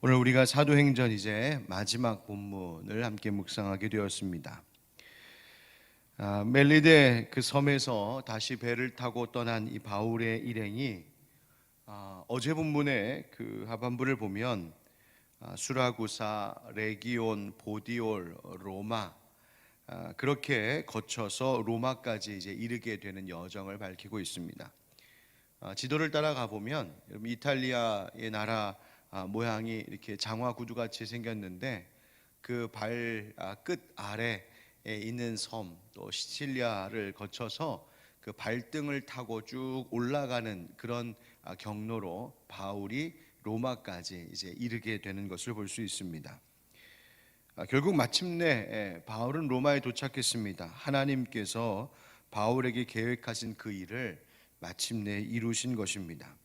오늘 우리가 사도행전 이제 마지막 본문을 함께 묵상하게 되었습니다. 멜리데 그 섬에서 다시 배를 타고 떠난 이 바울의 일행이 어제 본문의 그 하반부를 보면 수라구사, 레기온, 보디올, 로마 그렇게 거쳐서 로마까지 이제 이르게 되는 여정을 밝히고 있습니다. 지도를 따라가 보면 여러분 이탈리아의 나라 모양이 이렇게 장화 구두 같이 생겼는데 그 발 끝 아래에 있는 섬 또 시칠리아를 거쳐서 그 발등을 타고 쭉 올라가는 그런 경로로 바울이 로마까지 이제 이르게 되는 것을 볼 수 있습니다. 결국 마침내 바울은 로마에 도착했습니다. 하나님께서 바울에게 계획하신 그 일을 마침내 이루신 것입니다.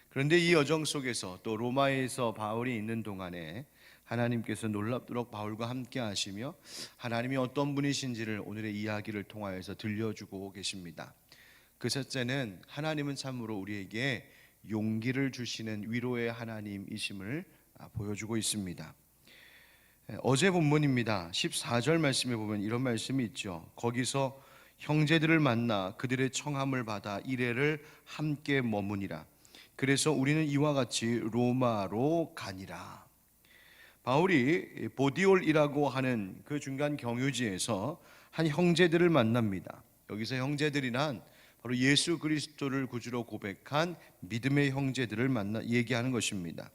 그런데 이 여정 속에서 또 로마에서 바울이 있는 동안에 하나님께서 놀랍도록 바울과 함께 하시며 하나님이 어떤 분이신지를 오늘의 이야기를 통하여서 들려주고 계십니다. 그 첫째는 하나님은 참으로 우리에게 용기를 주시는 위로의 하나님이심을 보여주고 있습니다. 어제 본문입니다. 14절 말씀에 보면 이런 말씀이 있죠. 거기서 형제들을 만나 그들의 청함을 받아 이레를 함께 머무니라. 그래서 우리는 이와 같이 로마로 가니라. 바울이 보디올이라고 하는 그 중간 경유지에서 한 형제들을 만납니다. 여기서 형제들이란 바로 예수 그리스도를 구주로 고백한 믿음의 형제들을 만나 얘기하는 것입니다.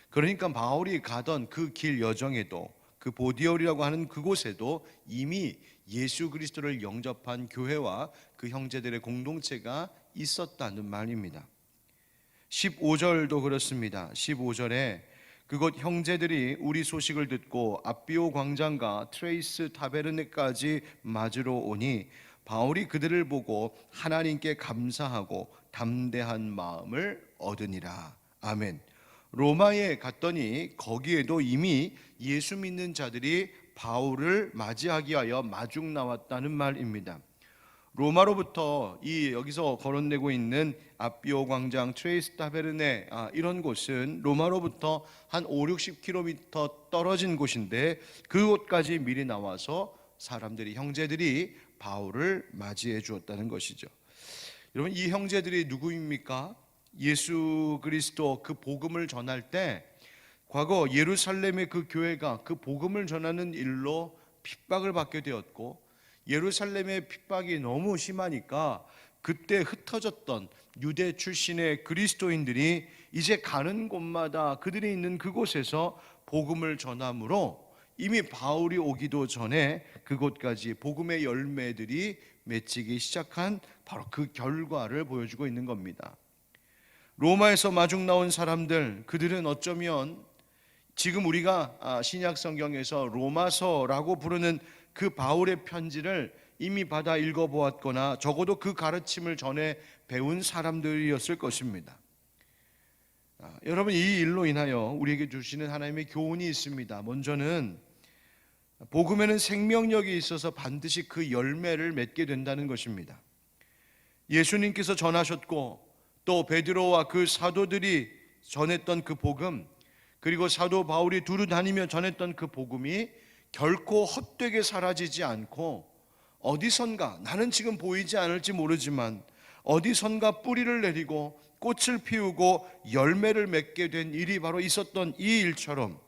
그러니까 바울이 가던 그 길 여정에도 그 보디올이라고 하는 그곳에도 이미 예수 그리스도를 영접한 교회와 그 형제들의 공동체가 있었다는 말입니다. 15절도 그렇습니다. 15절에 그곳 형제들이 우리 소식을 듣고 앞비오 광장과 트레이스 타베르네까지 맞으러 오니 바울이 그들을 보고 하나님께 감사하고 담대한 마음을 얻으니라. 아멘. 로마에 갔더니 거기에도 이미 예수 믿는 자들이 바울을 맞이하기 위하여 마중 나왔다는 말입니다. 로마로부터 이 여기서 거론되고 있는 앞비오 광장, 트레이스 타베르네 이런 곳은 로마로부터 한 5-60km 떨어진 곳인데 그곳까지 미리 나와서 사람들이 형제들이 바울을 맞이해 주었다는 것이죠. 여러분 이 형제들이 누구입니까? 예수 그리스도 그 복음을 전할 때 과거 예루살렘의 그 교회가 그 복음을 전하는 일로 핍박을 받게 되었고 예루살렘의 핍박이 너무 심하니까 그때 흩어졌던 유대 출신의 그리스도인들이 이제 가는 곳마다 그들이 있는 그곳에서 복음을 전함으로 이미 바울이 오기도 전에 그곳까지 복음의 열매들이 맺히기 시작한 바로 그 결과를 보여주고 있는 겁니다. 로마에서 마중 나온 사람들, 그들은 어쩌면 지금 우리가 신약 성경에서 로마서라고 부르는 그 바울의 편지를 이미 받아 읽어보았거나 적어도 그 가르침을 전해 배운 사람들이었을 것입니다. 여러분 이 일로 인하여 우리에게 주시는 하나님의 교훈이 있습니다. 먼저는 복음에는 생명력이 있어서 반드시 그 열매를 맺게 된다는 것입니다. 예수님께서 전하셨고 또 베드로와 그 사도들이 전했던 그 복음, 그리고 사도 바울이 두루 다니며 전했던 그 복음이 결코 헛되게 사라지지 않고 어디선가, 나는 지금 보이지 않을지 모르지만 어디선가 뿌리를 내리고 꽃을 피우고 열매를 맺게 된 일이 바로 있었던 이 일처럼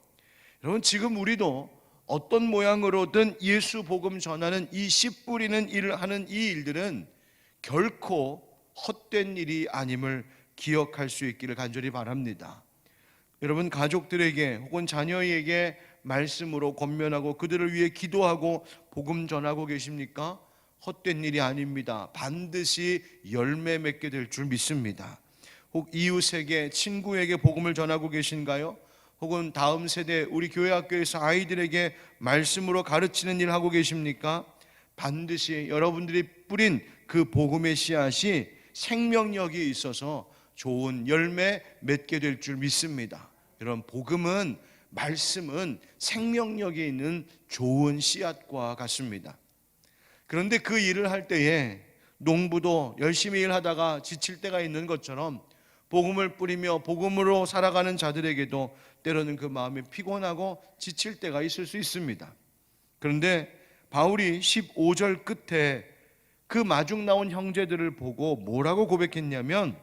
여러분 지금 우리도 어떤 모양으로든 예수 복음 전하는 이 씨 뿌리는 일을 하는 이 일들은 결코 헛된 일이 아님을 기억할 수 있기를 간절히 바랍니다. 여러분 가족들에게 혹은 자녀에게 말씀으로 권면하고 그들을 위해 기도하고 복음 전하고 계십니까? 헛된 일이 아닙니다. 반드시 열매 맺게 될 줄 믿습니다. 혹 이웃에게 친구에게 복음을 전하고 계신가요? 혹은 다음 세대 우리 교회 학교에서 아이들에게 말씀으로 가르치는 일 하고 계십니까? 반드시 여러분들이 뿌린 그 복음의 씨앗이 생명력이 있어서 좋은 열매 맺게 될 줄 믿습니다. 여러분 복음은 말씀은 생명력이 있는 좋은 씨앗과 같습니다. 그런데 그 일을 할 때에 농부도 열심히 일하다가 지칠 때가 있는 것처럼 복음을 뿌리며 복음으로 살아가는 자들에게도 때로는 그 마음이 피곤하고 지칠 때가 있을 수 있습니다. 그런데 바울이 15절 끝에 그 마중 나온 형제들을 보고 뭐라고 고백했냐면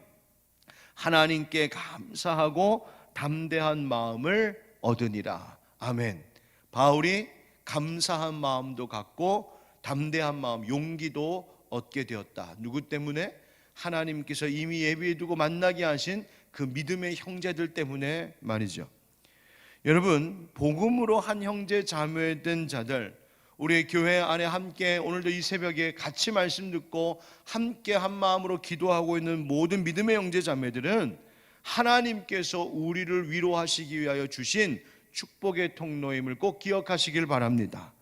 하나님께 감사하고 담대한 마음을 얻으니라. 아멘. 바울이 감사한 마음도 갖고 담대한 마음, 용기도 얻게 되었다. 누구 때문에? 하나님께서 이미 예비해두고 만나게 하신 그 믿음의 형제들 때문에 말이죠. 여러분, 복음으로 한 형제 자매된 자들, 우리 교회 안에 함께 오늘도 이 새벽에 같이 말씀 듣고 함께 한 마음으로 기도하고 있는 모든 믿음의 형제 자매들은 하나님께서 우리를 위로하시기 위하여 주신 축복의 통로임을 꼭 기억하시길 바랍니다.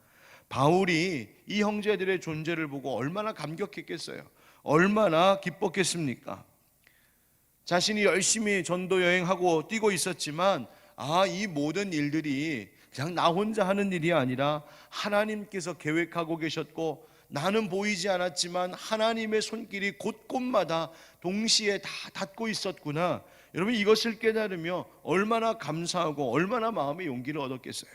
바울이 이 형제들의 존재를 보고 얼마나 감격했겠어요. 얼마나 기뻤겠습니까? 자신이 열심히 전도 여행하고 뛰고 있었지만 이 모든 일들이 그냥 나 혼자 하는 일이 아니라 하나님께서 계획하고 계셨고 나는 보이지 않았지만 하나님의 손길이 곳곳마다 동시에 다 닿고 있었구나. 여러분, 이것을 깨달으며 얼마나 감사하고 얼마나 마음의 용기를 얻었겠어요.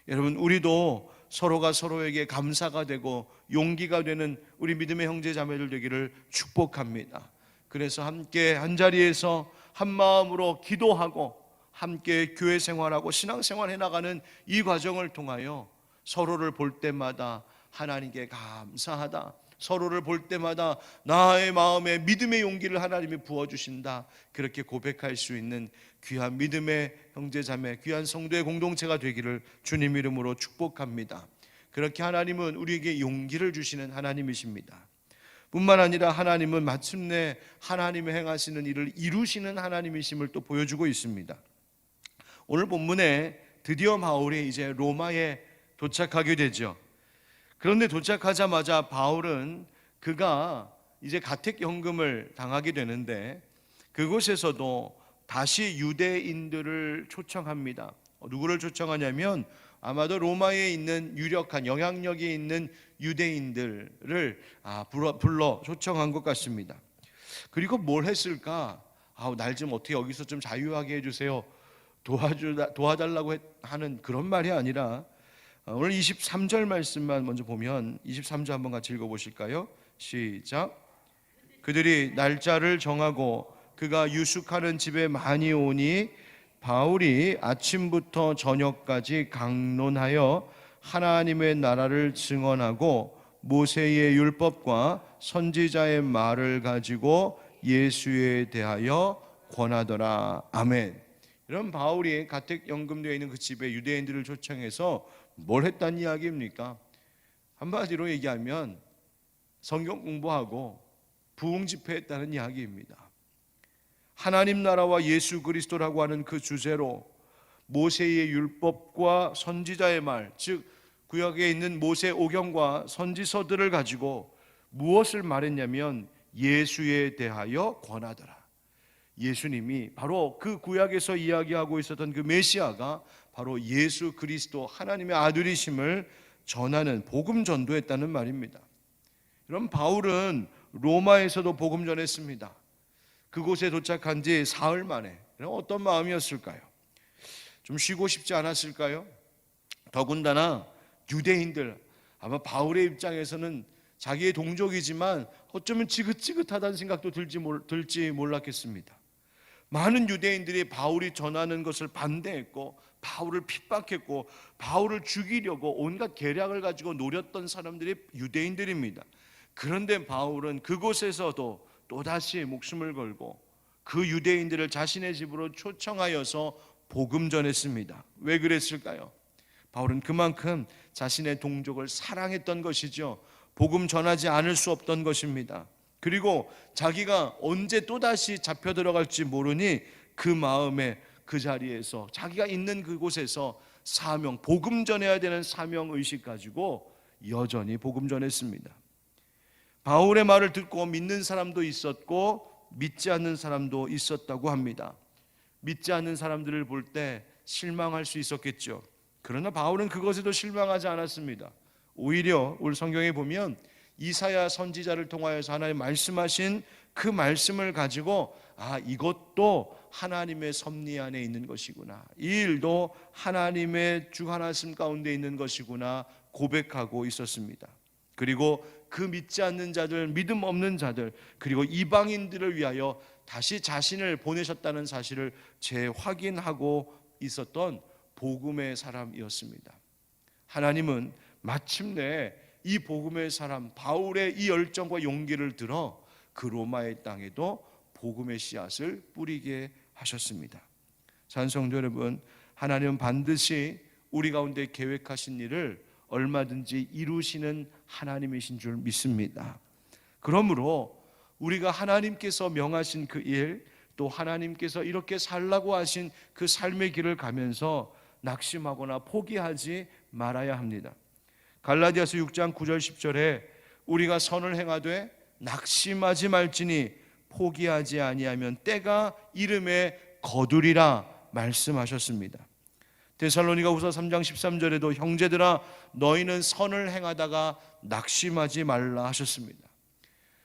여러분, 우리도 서로가 서로에게 감사가 되고 용기가 되는 우리 믿음의 형제 자매들 되기를 축복합니다. 그래서 함께 한자리에서 한 마음으로 기도하고 함께 교회 생활하고 신앙생활 해나가는 이 과정을 통하여 서로를 볼 때마다 하나님께 감사하다, 서로를 볼 때마다 나의 마음에 믿음의 용기를 하나님이 부어주신다, 그렇게 고백할 수 있는 귀한 믿음의 형제자매, 귀한 성도의 공동체가 되기를 주님 이름으로 축복합니다. 그렇게 하나님은 우리에게 용기를 주시는 하나님이십니다. 뿐만 아니라 하나님은 마침내 하나님의 행하시는 일을 이루시는 하나님이심을 또 보여주고 있습니다. 오늘 본문에 드디어 바울이 이제 로마에 도착하게 되죠. 그런데 도착하자마자 바울은 그가 이제 가택연금을 당하게 되는데 그곳에서도 다시 유대인들을 초청합니다. 누구를 초청하냐면 아마도 로마에 있는 유력한 영향력이 있는 유대인들을 불러 초청한 것 같습니다. 그리고 뭘 했을까? 날 좀 어떻게 여기서 좀 자유하게 해주세요, 도와달라고 하는 그런 말이 아니라 오늘 23절 말씀만 먼저 보면 23절 한번 같이 읽어보실까요? 시작. 그들이 날짜를 정하고 그가 유숙하는 집에 많이 오니 바울이 아침부터 저녁까지 강론하여 하나님의 나라를 증언하고 모세의 율법과 선지자의 말을 가지고 예수에 대하여 권하더라. 아멘. 이런 바울이 가택연금되어 있는 그 집에 유대인들을 초청해서 뭘 했다는 이야기입니까? 한마디로 얘기하면 성경 공부하고 부흥 집회했다는 이야기입니다. 하나님 나라와 예수 그리스도라고 하는 그 주제로 모세의 율법과 선지자의 말, 즉 구약에 있는 모세 오경과 선지서들을 가지고 무엇을 말했냐면 예수에 대하여 권하더라. 예수님이 바로 그 구약에서 이야기하고 있었던 그 메시아가 바로 예수 그리스도 하나님의 아들이심을 전하는 복음 전도했다는 말입니다. 그럼 바울은 로마에서도 복음 전했습니다. 그곳에 도착한 지 사흘 만에 어떤 마음이었을까요? 좀 쉬고 싶지 않았을까요? 더군다나 유대인들, 아마 바울의 입장에서는 자기의 동족이지만 어쩌면 지긋지긋하다는 생각도 들지 몰랐겠습니다. 많은 유대인들이 바울이 전하는 것을 반대했고 바울을 핍박했고 바울을 죽이려고 온갖 계략을 가지고 노렸던 사람들이 유대인들입니다. 그런데 바울은 그곳에서도 또다시 목숨을 걸고 그 유대인들을 자신의 집으로 초청하여서 복음 전했습니다. 왜 그랬을까요? 바울은 그만큼 자신의 동족을 사랑했던 것이죠. 복음 전하지 않을 수 없던 것입니다. 그리고 자기가 언제 또다시 잡혀 들어갈지 모르니 그 마음에 그 자리에서 자기가 있는 그곳에서 사명, 복음 전해야 되는 사명의식 가지고 여전히 복음 전했습니다. 바울의 말을 듣고 믿는 사람도 있었고 믿지 않는 사람도 있었다고 합니다. 믿지 않는 사람들을 볼 때 실망할 수 있었겠죠. 그러나 바울은 그것에도 실망하지 않았습니다. 오히려 우리 성경에 보면 이사야 선지자를 통하여서 하나님 말씀하신 그 말씀을 가지고 이것도 하나님의 섭리 안에 있는 것이구나, 이 일도 하나님의 주관하심 가운데 있는 것이구나 고백하고 있었습니다. 그리고 그 믿지 않는 자들, 믿음 없는 자들, 그리고 이방인들을 위하여 다시 자신을 보내셨다는 사실을 재확인하고 있었던 복음의 사람이었습니다. 하나님은 마침내 이 복음의 사람 바울의 이 열정과 용기를 들어 그 로마의 땅에도 복음의 씨앗을 뿌리게 하셨습니다. 찬송자 여러분, 하나님은 반드시 우리 가운데 계획하신 일을 얼마든지 이루시는 하나님이신 줄 믿습니다. 그러므로 우리가 하나님께서 명하신 그 일, 또 하나님께서 이렇게 살라고 하신 그 삶의 길을 가면서 낙심하거나 포기하지 말아야 합니다. 갈라디아서 6장 9절 10절에 우리가 선을 행하되 낙심하지 말지니 포기하지 아니하면 때가 이름에 거두리라 말씀하셨습니다. 데살로니가후서 3장 13절에도 형제들아 너희는 선을 행하다가 낙심하지 말라 하셨습니다.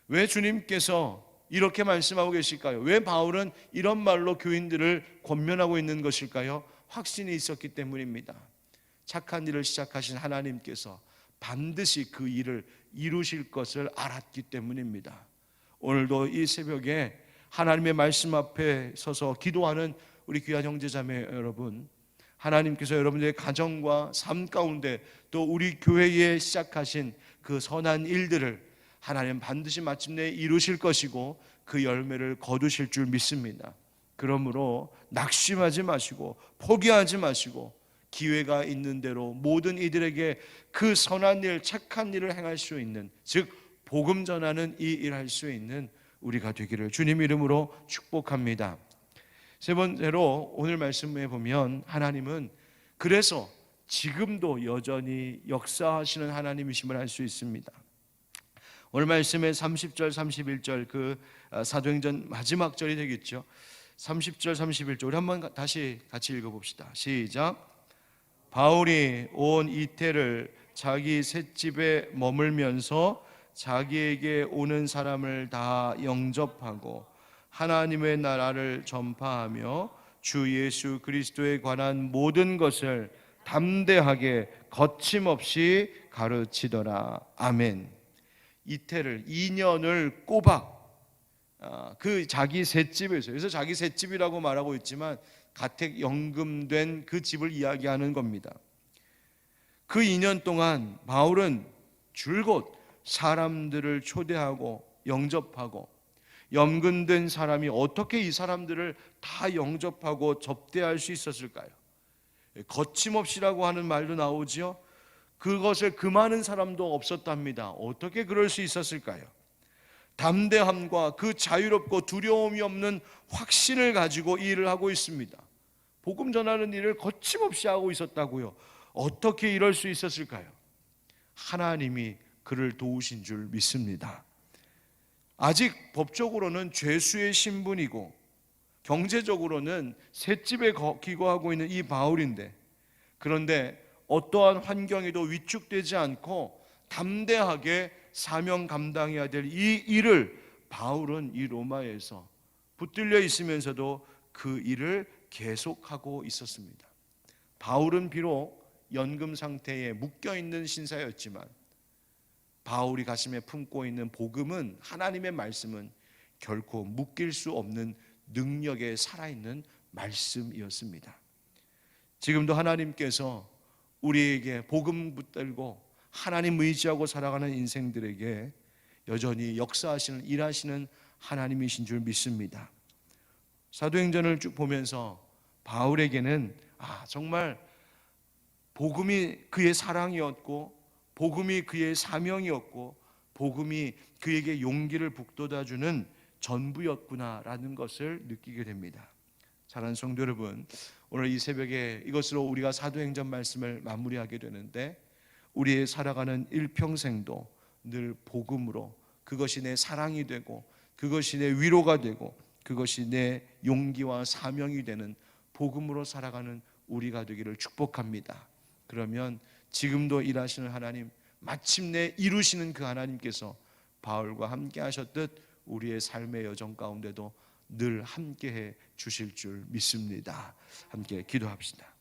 왜 주님께서 이렇게 말씀하고 계실까요? 왜 바울은 이런 말로 교인들을 권면하고 있는 것일까요? 확신이 있었기 때문입니다. 착한 일을 시작하신 하나님께서 반드시 그 일을 이루실 것을 알았기 때문입니다. 오늘도 이 새벽에 하나님의 말씀 앞에 서서 기도하는 우리 귀한 형제자매 여러분, 하나님께서 여러분들의 가정과 삶 가운데 또 우리 교회에 시작하신 그 선한 일들을 하나님 반드시 마침내 이루실 것이고 그 열매를 거두실 줄 믿습니다. 그러므로 낙심하지 마시고 포기하지 마시고 기회가 있는 대로 모든 이들에게 그 선한 일, 착한 일을 행할 수 있는, 즉 복음 전하는 이 일할 수 있는 우리가 되기를 주님 이름으로 축복합니다. 세 번째로 오늘 말씀에 보면 하나님은 그래서 지금도 여전히 역사하시는 하나님이심을 알 수 있습니다. 오늘 말씀의 30절 31절 그 사도행전 마지막 절이 되겠죠. 30절 31절 우리 한번 다시 같이 읽어봅시다. 시작. 바울이 온 이태를 자기 셋집에 머물면서 자기에게 오는 사람을 다 영접하고 하나님의 나라를 전파하며 주 예수 그리스도에 관한 모든 것을 담대하게 거침없이 가르치더라. 아멘. 이태를 2년을 꼬박 그 자기 셋집에서, 그래서 자기 셋집이라고 말하고 있지만 가택 연금된 그 집을 이야기하는 겁니다. 그 2년 동안 바울은 줄곧 사람들을 초대하고 영접하고, 연금된 사람이 어떻게 이 사람들을 다 영접하고 접대할 수 있었을까요? 거침없이라고 하는 말도 나오지요. 그것을 금하는 사람도 없었답니다. 어떻게 그럴 수 있었을까요? 담대함과 그 자유롭고 두려움이 없는 확신을 가지고 이 일을 하고 있습니다. 복음 전하는 일을 거침없이 하고 있었다고요. 어떻게 이럴 수 있었을까요? 하나님이 그를 도우신 줄 믿습니다. 아직 법적으로는 죄수의 신분이고 경제적으로는 셋집에 기거하고 있는 이 바울인데, 그런데 어떠한 환경에도 위축되지 않고 담대하게 사명 감당해야 될 이 일을 바울은 이 로마에서 붙들려 있으면서도 그 일을 계속하고 있었습니다. 바울은 비록 연금 상태에 묶여있는 신사였지만 바울이 가슴에 품고 있는 복음은, 하나님의 말씀은 결코 묶일 수 없는 능력에 살아있는 말씀이었습니다. 지금도 하나님께서 우리에게 복음 붙들고 하나님 의지하고 살아가는 인생들에게 여전히 역사하시는, 일하시는 하나님이신 줄 믿습니다. 사도행전을 쭉 보면서 바울에게는 정말 복음이 그의 사랑이었고, 복음이 그의 사명이었고, 복음이 그에게 용기를 북돋아주는 전부였구나라는 것을 느끼게 됩니다. 사랑하는 성도 여러분, 오늘 이 새벽에 이것으로 우리가 사도행전 말씀을 마무리하게 되는데, 우리의 살아가는 일평생도 늘 복음으로, 그것이 내 사랑이 되고 그것이 내 위로가 되고 그것이 내 용기와 사명이 되는 복음으로 살아가는 우리가 되기를 축복합니다. 그러면 지금도 일하시는 하나님, 마침내 이루시는 그 하나님께서 바울과 함께 하셨듯 우리의 삶의 여정 가운데도 늘 함께해 주실 줄 믿습니다. 함께 기도합시다.